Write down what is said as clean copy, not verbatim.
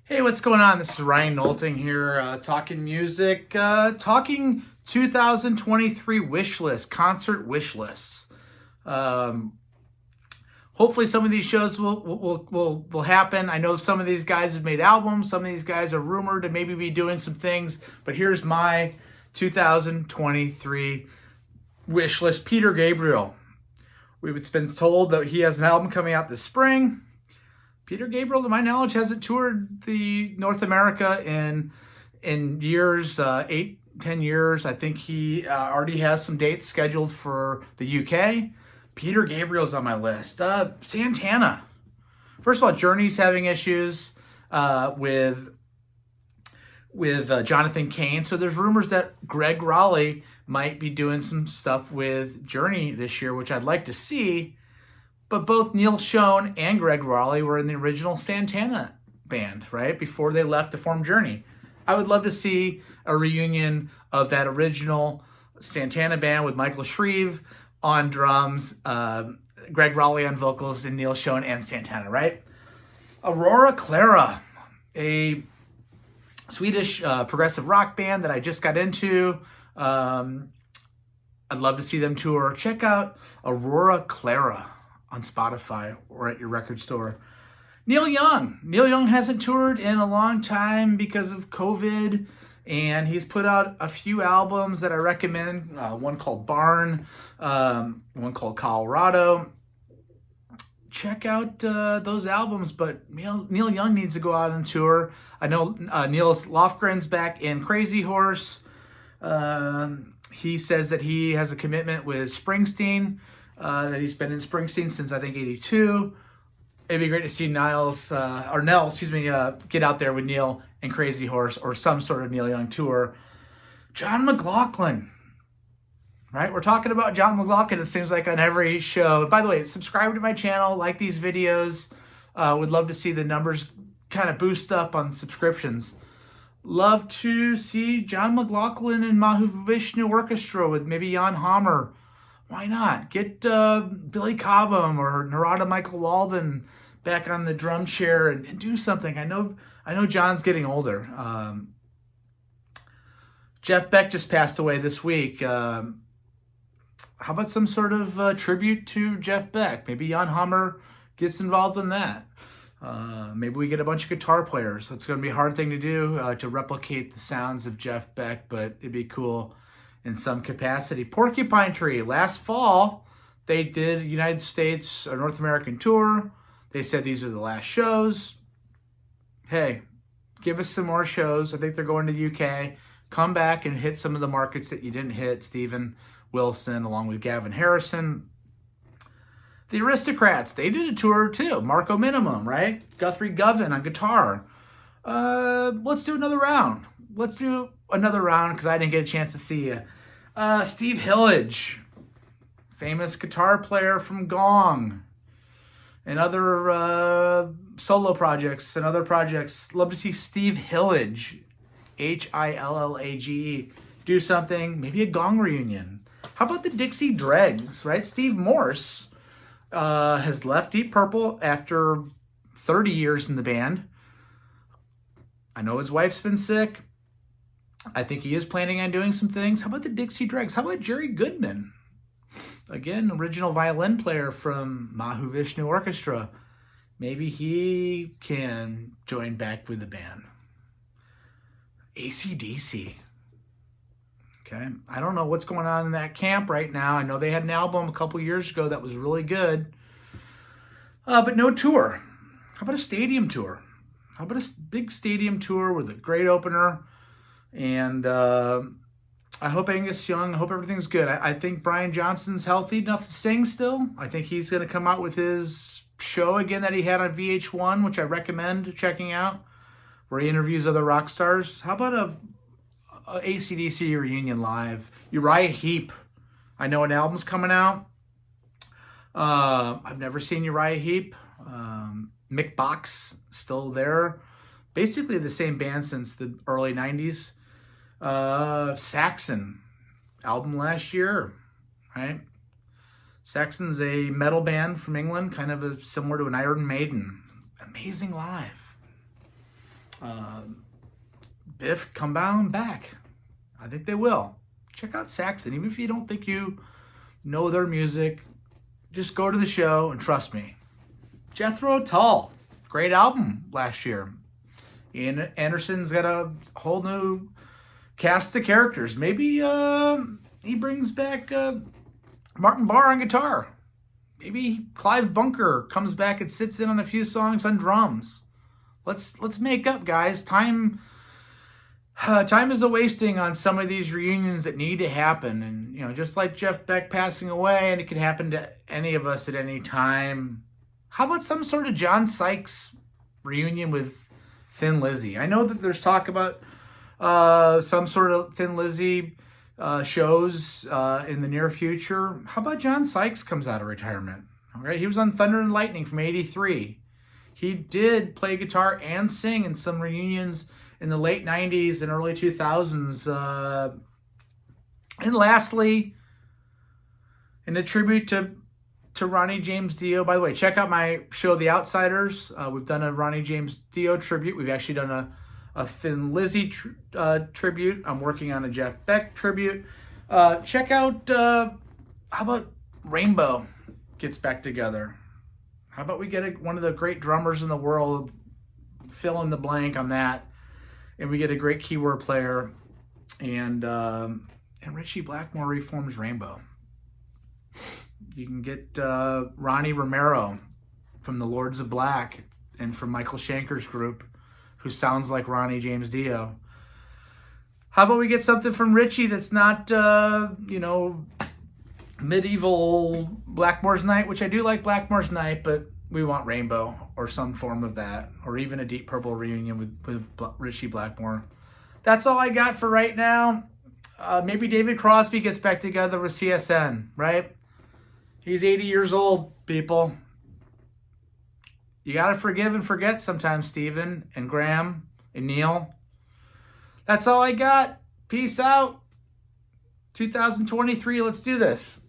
Hey, what's going on? This is Ryan Nolting here, talking music, talking 2023 wish list, concert wish lists. Um, Hopefully, some of these shows will happen. I know some of these guys have made albums. Some of these guys are rumored to maybe be doing some things. But here's my 2023 wish list. Peter Gabriel. We've been told that he has an album coming out this spring. Peter Gabriel, to my knowledge, hasn't toured the North America in years, 8, 10 years. I think he already has some dates scheduled for the UK. Peter Gabriel's on my list. Santana. First of all, Journey's having issues with Jonathan Cain. So there's rumors that Greg Raleigh might be doing some stuff with Journey this year, which I'd like to see. But both Neil Schon and Greg Raleigh were in the original Santana band, right? Before they left to form Journey. I would love to see a reunion of that original Santana band with Michael Shreve on drums, Greg Raleigh on vocals, and Neil Schon and Santana, right? Aurora Clara, a Swedish progressive rock band that I just got into. I'd love to see them tour. Check out Aurora Clara on Spotify or at your record store. Neil Young. Neil Young hasn't toured in a long time because of COVID, and he's put out a few albums that I recommend. One called Barn, one called Colorado. Check out those albums, but Neil Young needs to go out on tour. I know Niels Lofgren's back in Crazy Horse. He says that he has a commitment with Springsteen, that he's been in Springsteen since I think '82. It'd be great to see Nell, get out there with Neil and Crazy Horse or some sort of Neil Young tour. John McLaughlin, right? We're talking about John McLaughlin, it seems like, on every show. By the way, subscribe to my channel, like these videos. Would love to see the numbers kind of boost up on subscriptions. Love to see John McLaughlin and Mahavishnu Orchestra with maybe Jan Hammer. Why not? Get Billy Cobham or Narada Michael Walden back on the drum chair and do something. I know John's getting older. Jeff Beck just passed away this week. How about some sort of tribute to Jeff Beck? Maybe Jan Hammer gets involved in that. Maybe we get a bunch of guitar players. It's going to be a hard thing to do to replicate the sounds of Jeff Beck, but it'd be cool in some capacity. Porcupine Tree, last fall, they did United States or North American tour. They said these are the last shows. Hey, give us some more shows. I think they're going to the UK. Come back and hit some of the markets that you didn't hit. Steven Wilson, along with Gavin Harrison. The Aristocrats, they did a tour too. Marco Minimum, right? Guthrie Govan on guitar. Let's do another round. Because I didn't get a chance to see you. Steve Hillage, famous guitar player from Gong and other solo projects and other projects. Love to see Steve Hillage, Hillage, do something. Maybe a Gong reunion. How about the Dixie Dregs, right? Steve Morse has left Deep Purple after 30 years in the band. I know his wife's been sick. I think he is planning on doing some things. How about the Dixie Dregs? How about Jerry Goodman? Again, original violin player from Mahavishnu Orchestra. Maybe he can join back with the band. AC/DC. Okay. I don't know what's going on in that camp right now. I know they had an album a couple years ago that was really good. But no tour. How about a stadium tour? How about a big stadium tour with a great opener? And I hope Angus Young, I hope everything's good. I think Brian Johnson's healthy enough to sing still. I think he's going to come out with his show again that he had on VH1, which I recommend checking out, where he interviews other rock stars. How about a AC/DC reunion live? Uriah Heep. I know an album's coming out. I've never seen Uriah Heep. Mick Box, still there. Basically the same band since the early 90s. Saxon, album last year, right? Saxon's a metal band from England, kind of similar to an Iron Maiden. Amazing live. Biff, come on back. I think they will. Check out Saxon. Even if you don't think you know their music, just go to the show and trust me. Jethro Tull, great album last year. Ian Anderson's got a whole new cast of characters. Maybe he brings back Martin Barr on guitar. Maybe Clive Bunker comes back and sits in on a few songs on drums. Let's make up, guys. Time is a wasting on some of these reunions that need to happen. And, just like Jeff Beck passing away, and it can happen to any of us at any time. How about some sort of John Sykes reunion with Thin Lizzy? I know that there's talk about some sort of Thin Lizzy shows in the near future. How about John Sykes comes out of retirement? All right, he was on Thunder and Lightning from '83. He did play guitar and sing in some reunions in the late 90s and early 2000s. And lastly, in a tribute to Ronnie James Dio. By the way, check out my show, The Outsiders. We've done a Ronnie James Dio tribute. We've actually done a Thin Lizzy tribute. I'm working on a Jeff Beck tribute. Check out, how about Rainbow gets back together? How about we get one of the great drummers in the world, fill in the blank on that, and we get a great keyboard player, and Richie Blackmore reforms Rainbow. You can get Ronnie Romero from the Lords of Black and from Michael Schenker's group, who sounds like Ronnie James Dio. How about we get something from Richie that's not, medieval Blackmore's Night, which I do like Blackmore's Night, but we want Rainbow or some form of that, or even a Deep Purple reunion with Richie Blackmore. That's all I got for right now. Maybe David Crosby gets back together with CSN, right? He's 80 years old, people. You got to forgive and forget sometimes, Stephen and Graham and Neil. That's all I got. Peace out. 2023, let's do this.